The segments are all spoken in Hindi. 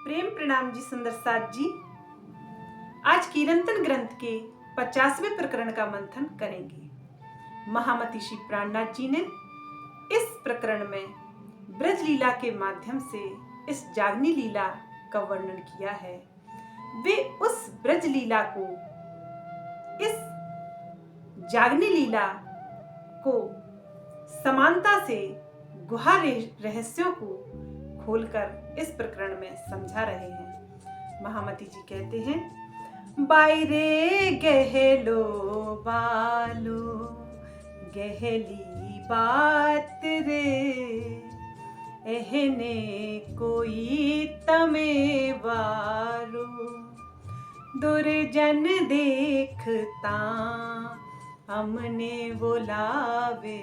प्रेम प्रणाम जी सुंदर साथ जी। आज कीर्तन ग्रंथ के 50वें प्रकरण का मंथन करेंगे। महामती श्री प्राणनाथ जी ने इस प्रकरण में ब्रज लीला के माध्यम से इस जागनी लीला का वर्णन किया है। वे उस ब्रज लीला को, इस जागनी लीला को समानता से गुहा रहस्यों को खोलकर इस प्रकरण में समझा रहे हैं। महामती जी कहते हैं, बायरे गहलो बालो गहली बात रे, एहने कोई तमे वारो, दुर्जन देखता हमने बोलावे,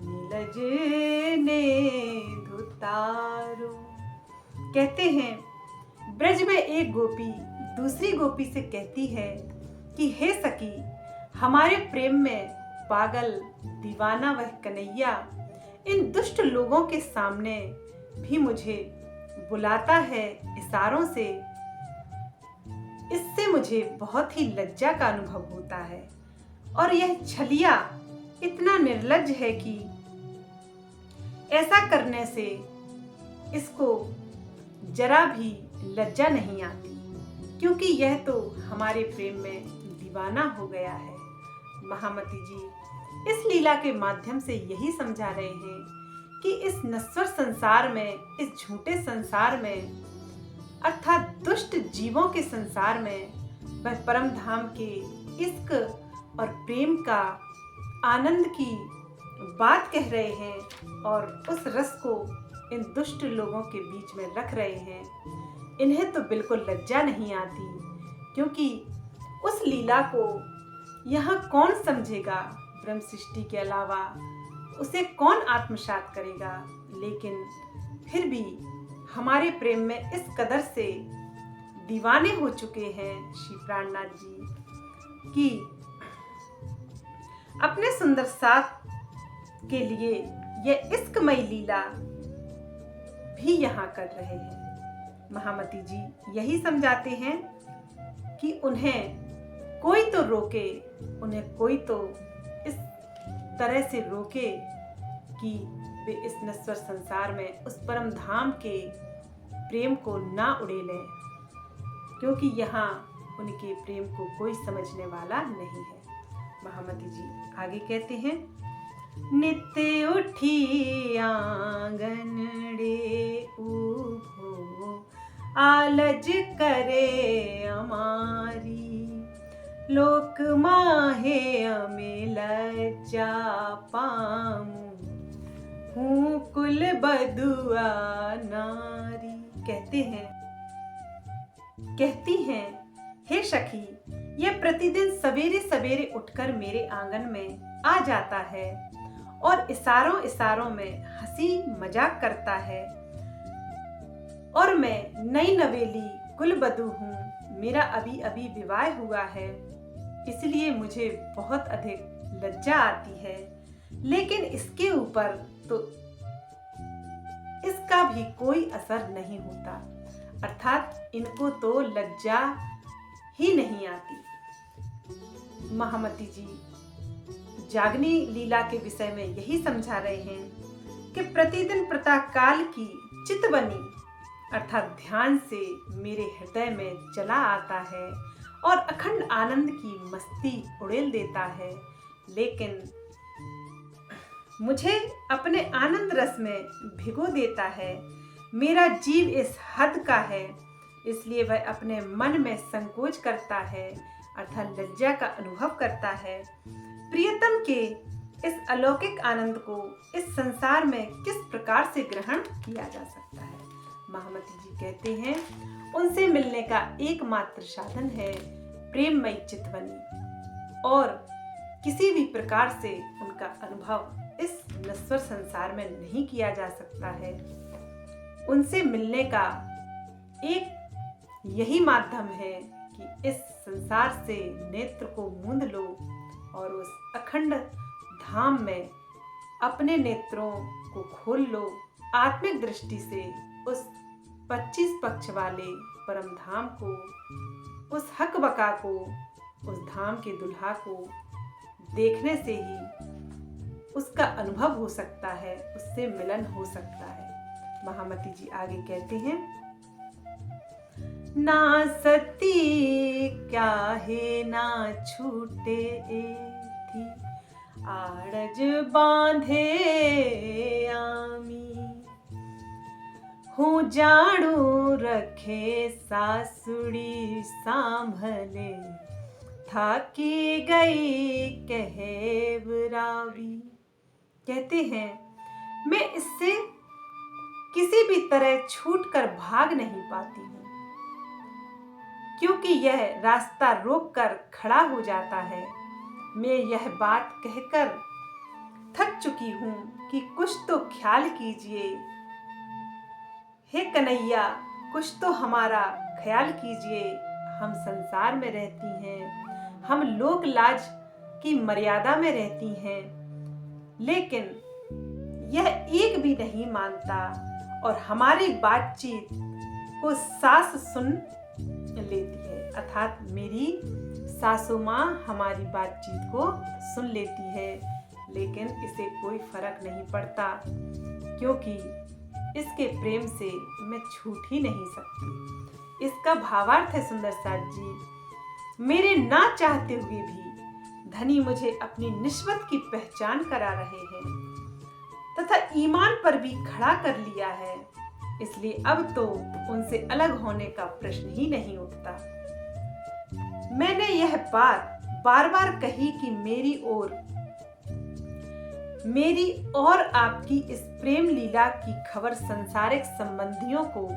नीलज ने धुतारो। कहते हैं, ब्रज में एक गोपी दूसरी गोपी से कहती है कि हे सखी, हमारे प्रेम में पागल दीवाना वह कन्हैया इन दुष्ट लोगों के सामने भी मुझे बुलाता है इशारों से। इससे मुझे बहुत ही लज्जा का अनुभव होता है और यह छलिया इतना निर्लज्ज है कि ऐसा करने से इसको जरा भी लज्जा नहीं आती, क्योंकि यह तो हमारे प्रेम में दीवाना हो गया है। महामती जी इस लीला के माध्यम से यही समझा रहे हैं कि इस नश्वर संसार में, इस झूठे संसार में, अर्थात दुष्ट जीवों के संसार में वह परम धाम के इश्क और प्रेम का आनंद की बात कह रहे हैं और उस रस को इन दुष्ट लोगों के बीच में रख रहे हैं। इन्हें तो बिल्कुल लज्जा नहीं आती, क्योंकि उस लीला को यहाँ कौन समझेगा ब्रह्म सृष्टि के अलावा, उसे कौन आत्मसात करेगा। लेकिन फिर भी हमारे प्रेम में इस कदर से दीवाने हो चुके हैं श्री प्राणनाथ जी कि अपने सुंदर साथ के लिए यह इश्कमयी लीला भी यहाँ कर रहे हैं। महामती जी यही समझाते हैं कि उन्हें कोई तो रोके, उन्हें कोई तो इस तरह से रोके कि वे इस नश्वर संसार में उस परम धाम के प्रेम को ना उड़े लें, क्योंकि यहाँ उनके प्रेम को कोई समझने वाला नहीं है। महामती जी आगे कहते हैं, नित्य उठी आंगनड़े उभो, आलज करे अमारी, लोक माहे अमे लज्जा पामू, हूँ कुल बधुआ नारी। कहती हैं, हे सखी, यह प्रतिदिन सवेरे सवेरे उठकर मेरे आंगन में आ जाता है और इशारों इशारों में हंसी मजाक करता है, और मैं नई नवेली कुलबधू हूँ, मेरा अभी अभी विवाह हुआ है, इसलिए मुझे बहुत अधिक लज्जा आती है। लेकिन इसके ऊपर तो इसका भी कोई असर नहीं होता, अर्थात इनको तो लज्जा ही नहीं आती। महामती जी जागनी लीला के विषय में यही समझा रहे हैं कि प्रतिदिन प्रातःकाल की चितवनी अर्थात ध्यान से मेरे हृदय में चला आता है और अखंड आनंद की मस्ती उड़ेल देता है। लेकिन मुझे अपने आनंद रस में भिगो देता है। मेरा जीव इस हद का है, इसलिए वह अपने मन में संकोच करता है, अर्थात लज्जा का अनुभव करता है। प्रियतम के इस अलौकिक आनंद को इस संसार में किस प्रकार से ग्रहण किया जा सकता है। महामती जी कहते हैं, उनसे मिलने का एकमात्र साधन है प्रेममयी चितवनी, और किसी भी प्रकार से उनका अनुभव इस नश्वर संसार में नहीं किया जा सकता है। उनसे मिलने का एक यही माध्यम है कि इस संसार से नेत्र को मूंद लो और उस अखंड धाम में अपने नेत्रों को खोल लो, आत्मिक दृष्टि से उस 25 पक्ष वाले परम धाम को, उस हक बका को, उस धाम के दुल्हा को देखने से ही उसका अनुभव हो सकता है, उससे मिलन हो सकता है। महामती जी आगे कहते हैं, ना सती क्या है ना छूटे थी, आड़ज बांधे आमी, हूँ जाड़ू रखे सासुड़ी सांभले, थाकी गई कहे बराबी। कहते हैं, मैं इससे किसी भी तरह छूटकर भाग नहीं पाती हूँ, क्योंकि यह रास्ता रोककर खड़ा हो जाता है। मैं यह बात कहकर थक चुकी हूँ कि कुछ तो ख्याल कीजिए, हे कन्हैया, कुछ तो हमारा ख्याल कीजिए। हम संसार में रहती हैं, हम लोक लाज की मर्यादा में रहती हैं, लेकिन यह एक भी नहीं मानता और हमारी बातचीत को सास सुन लेती है, अर्थात मेरी सासू माँ हमारी बातचीत को सुन लेती है, लेकिन इसे कोई फर्क नहीं पड़ता, क्योंकि इसके प्रेम से मैं छूट ही नहीं सकती। इसका भावार्थ है सुंदर साथ जी, मेरे ना चाहते हुए भी धनी मुझे अपनी निस्बत की पहचान करा रहे हैं तथा ईमान पर भी खड़ा कर लिया है, इसलिए अब तो उनसे अलग होने का प्रश्न ही नहीं उठता। मैंने यह बात बार बार कही कि मेरी और आपकी इस प्रेम लीला की खबर संसारिक संबंधियों को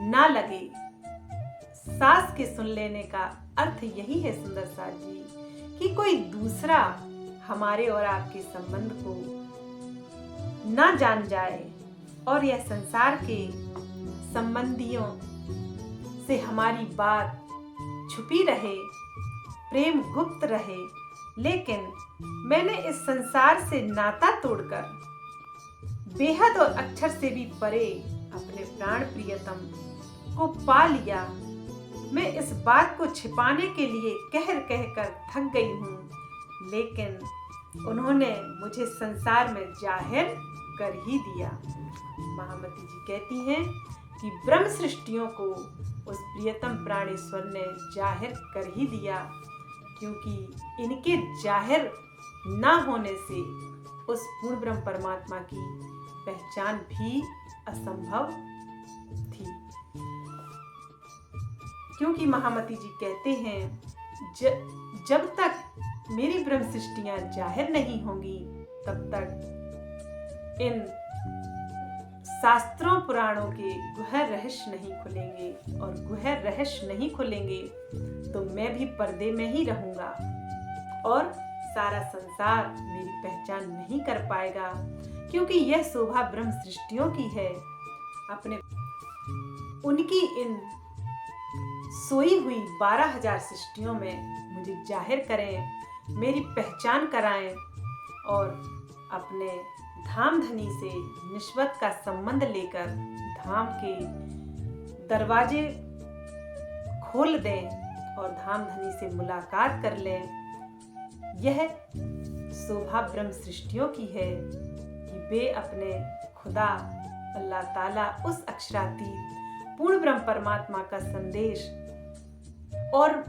ना लगे। सास के सुन लेने का अर्थ यही है सुंदर साथ जी, कि कोई दूसरा हमारे और आपके संबंध को ना जान जाए और यह संसार के संबंधियों से हमारी बात छुपी रहे, प्रेम गुप्त रहे। लेकिन मैंने इस संसार से नाता तोड़कर बेहद और अक्षर से भी परे अपने प्राण प्रियतम को पा लिया। मैं इस बात को छिपाने के लिए कह कर थक गई हूँ, लेकिन उन्होंने मुझे संसार में जाहिर कर ही दिया। महामती जी कहती हैं कि ब्रह्म सृष्टियों को उस प्रियतम प्राणेश्वर ने जाहिर कर ही दिया, क्योंकि इनके जाहिर ना होने से उस पूर्ण ब्रह्म परमात्मा की पहचान भी असंभव थी। क्योंकि महामती जी कहते हैं, जब तक मेरी ब्रह्म सृष्टियां जाहिर नहीं होंगी, तब तक इन शास्त्रों पुराणों के गुहर रहस्य नहीं खुलेंगे, और गुहर रहस्य नहीं खुलेंगे तो मैं भी पर्दे में ही रहूंगा और सारा संसार मेरी पहचान नहीं कर पाएगा, क्योंकि यह शोभा ब्रह्म सृष्टियों की है। अपने उनकी इन सोई हुई 12,000 सृष्टियों में मुझे जाहिर करें, मेरी पहचान कराएं और अपने धाम धनी से निस्बत का संबंध लेकर धाम के दरवाजे खोल दें और धाम धनी से मुलाकात कर लें। यह शोभा ब्रह्म सृष्टियों की है कि वे अपने खुदा अल्लाह ताला उस अक्षरातीत पूर्ण ब्रह्म परमात्मा का संदेश और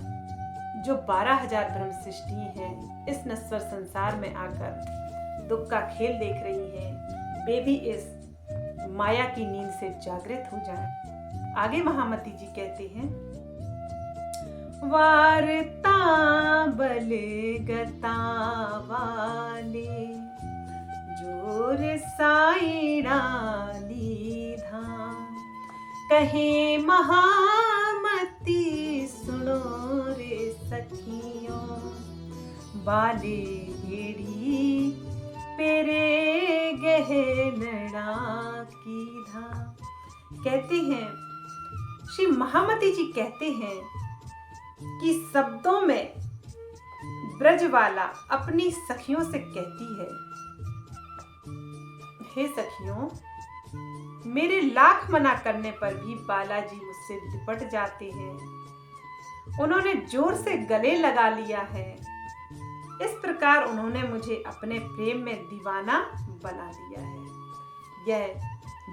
जो 12,000 ब्रह्म सृष्टि हैं, इस नश्वर संसार में आकर दुख का खेल देख रही हैं, वे भी इस माया की नींद से जागृत हो जाएं। आगे महामती जी कहते हैं, वारता बल गता वाले जोर साईड़ा लीधा, कहे महामती सुनो रे सखियों, बाले भेड़ी पेरे गहनड़ा की धा। कहते हैं, श्री महामती जी कहते हैं कि शब्दों में ब्रजवाला अपनी सखियों से कहती है, हे सखियों, मेरे लाख मना करने पर भी बालाजी मुझसे लिपट जाते हैं। उन्होंने जोर से गले लगा लिया है। इस प्रकार उन्होंने मुझे अपने प्रेम में दीवाना बना दिया है। यह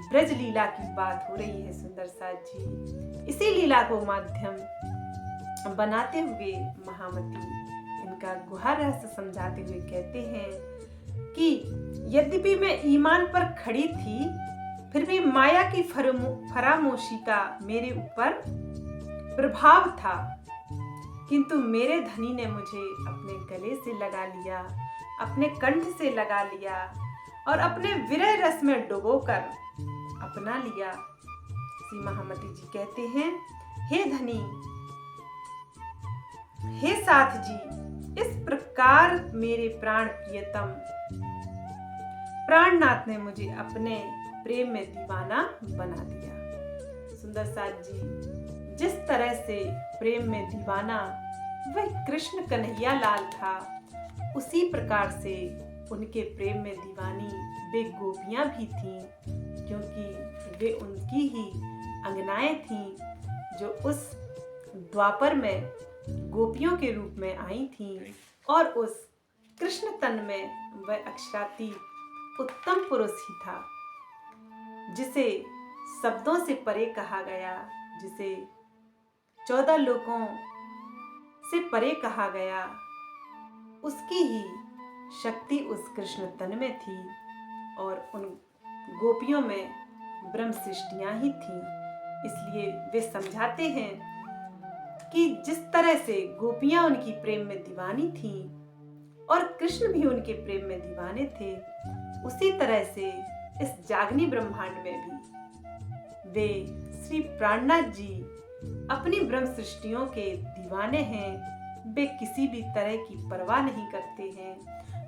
ब्रज लीला की बात हो रही है सुंदर साथ जी। इसी लीला को माध्यम बनाते हुए महामती इनका गुहा रहस्य समझाते हुए कहते हैं कि यद्यपि मैं ईमान पर खड़ी थी, फिर भी माया की फरामोशी का मेरे ऊपर प्रभाव था। किंतु मेरे धनी ने मुझे अपने गले से लगा लिया, अपने कंठ से लगा लिया और अपने विरह रस में डुबोकर अपना लिया। श्री महामती जी कहते हैं, हे धनी, हे साथ जी, इस प्रकार मेरे प्राण प्रियतम प्राणनाथ ने मुझे अपने प्रेम में दीवाना बना दिया। सुंदर साथ जी, जिस तरह से प्रेम में दीवाना वह कृष्ण कन्हैया लाल था, उसी प्रकार से उनके प्रेम में दीवानी वे गोपियां भी थीं, क्योंकि वे उनकी ही अंगनाएं थीं जो उस द्वापर में गोपियों के रूप में आई थीं और उस कृष्ण तन में वह अक्षराती उत्तम पुरुष ही था, जिसे शब्दों से परे कहा गया, जिसे 14 लोकों से परे कहा गया। उसकी ही शक्ति उस कृष्ण तन में थी और उन गोपियों में ब्रह्म सृष्टियां ही थीं। इसलिए वे समझाते हैं कि जिस तरह से गोपियां उनकी प्रेम में दीवानी थीं और कृष्ण भी उनके प्रेम में दीवाने थे, उसी तरह से इस जागनी ब्रह्मांड में भी वे श्री प्राणनाथ जी अपनी ब्रह्म सृष्टियों के दीवाने हैं। वे किसी भी तरह की परवाह नहीं करते हैं।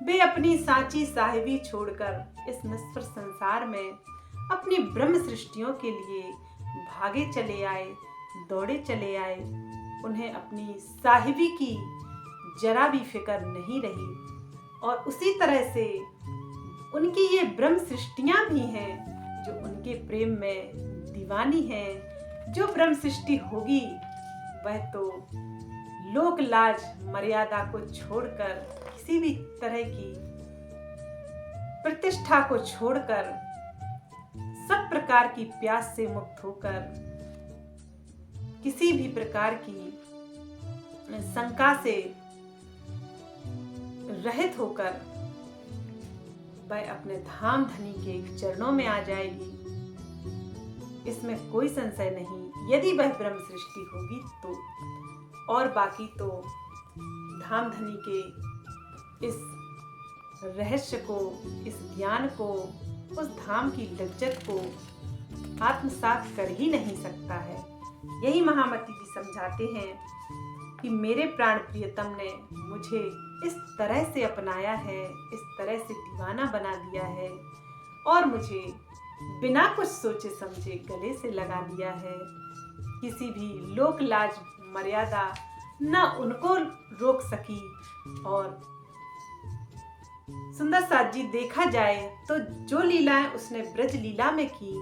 वे अपनी सांची साहिबी छोड़कर इस नश्वर संसार में अपनी ब्रह्म सृष्टियों के लिए भागे चले आए, दौड़े चले आए। उन्हें अपनी साहिबी की जरा भी फिक्र नहीं रही और उसी तरह से उनकी ये ब्रह्म सृष्टियां भी हैं जो उनके प्रेम में दीवानी हैं। जो ब्रह्म सृष्टि होगी वह तो लोक लाज मर्यादा को छोड़कर, किसी भी तरह की प्रतिष्ठा को छोड़कर, सब प्रकार की प्यास से मुक्त होकर, किसी भी प्रकार की शंका से रहित होकर वह अपने धाम धनी के चरणों में आ जाएगी। इसमें कोई संशय नहीं, यदि वह ब्रह्म सृष्टि होगी तो। और बाकी तो धाम धनी के इस रहस्य को, इस ज्ञान को, उस धाम की लज्जत को आत्मसात कर ही नहीं सकता है। यही महामती जी समझाते हैं कि मेरे प्राण प्रियतम ने मुझे इस तरह से अपनाया है, इस तरह से दीवाना बना दिया है और मुझे बिना कुछ सोचे समझे गले से लगा दिया है। किसी भी लोक लाज मर्यादा न उनको रोक सकी। और सुंदर साथ जी, देखा जाए तो जो लीलाएं उसने ब्रज लीला में की,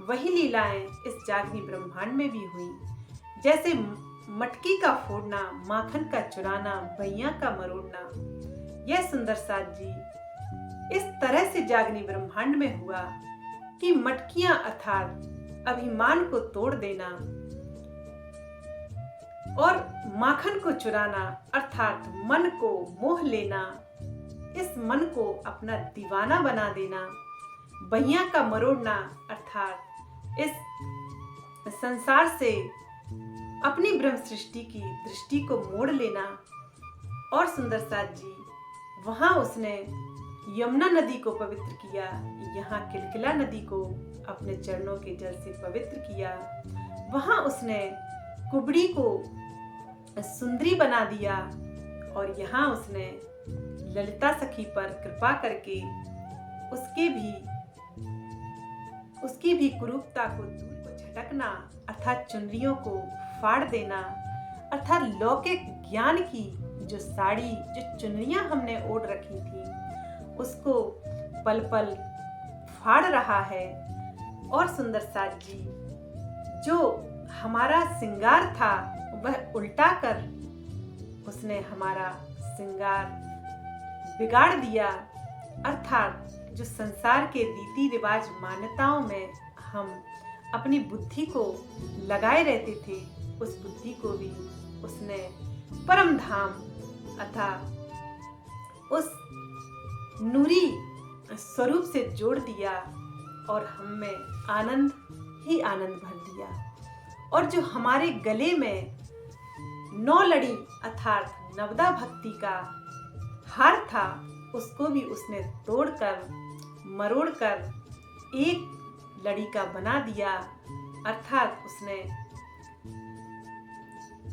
वही लीलाएं इस जागनी ब्रह्मांड में भी हुई। जैसे मटकी का फोड़ना, माखन का चुराना, बैया का मरोड़ना, यह सुंदर साथ जी इस तरह से जागनी ब्रह्मांड में हुआ कि मटकियां अर्थात अभिमान को तोड़ देना और माखन को चुराना अर्थात मन को मोह लेना, इस मन को अपना दीवाना बना देना, बैया का मरोड़ना अर्थात इस संसार से अपनी ब्रह्म सृष्टि की दृष्टि को मोड़ लेना। और सुंदर साथ जी, वहां उसने यमुना नदी को पवित्र किया, यहाँ किलकिला नदी को अपने चरणों के जल से पवित्र किया। वहां उसने कुबड़ी को सुंदरी बना दिया और यहाँ उसने ललिता सखी पर कृपा करके उसकी भी कुरूपता को धूल को झटकना अर्थात चुनरियों को फाड़ देना, अर्थात लौकिक ज्ञान की जो साड़ी, जो चुनरियां हमने ओढ़ रखी थी, उसको पल पल फाड़ रहा है। और सुंदर साथ जी जो हमारा श्रृंगार था वह उल्टा कर उसने हमारा श्रृंगार बिगाड़ दिया। अर्थात जो संसार के रीति रिवाज मान्यताओं में हम अपनी बुद्धि को लगाए रहते थे, उस बुद्धि को भी उसने परम धाम अर्थात उस नूरी स्वरूप से जोड़ दिया और हम में आनंद ही आनंद भर दिया। और जो हमारे गले में 9 लड़ी अर्थात नवदा भक्ति का हार था उसको भी उसने तोड़कर मरोड़कर एक लड़ी का बना दिया। अर्थात उसने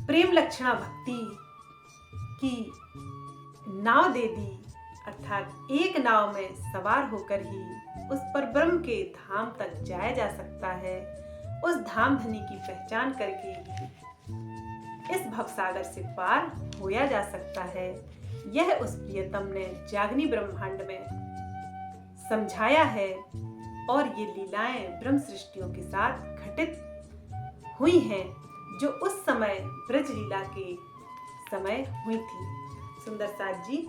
प्रेम लक्षणा भक्ति की नाव दे दी। अर्थात एक नाव में सवार होकर ही उस परब्रह्म के धाम तक जाया जा सकता है। उस धाम धनी की पहचान करके ही इस भवसागर से पार होया जा सकता है। यह उस प्रियतम ने जागनी ब्रह्मांड में समझाया है और ये लीलाएं ब्रह्म सृष्टियों के साथ घटित हुई हैं जो उस समय ब्रज लीला के समय हुई थी। सुंदर साथ जी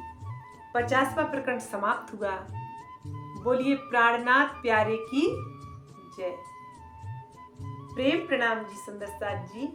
50वां प्रकरण समाप्त हुआ। बोलिए प्राणनाथ प्यारे की जय। प्रेम प्रणाम जी सुंदर साथ जी।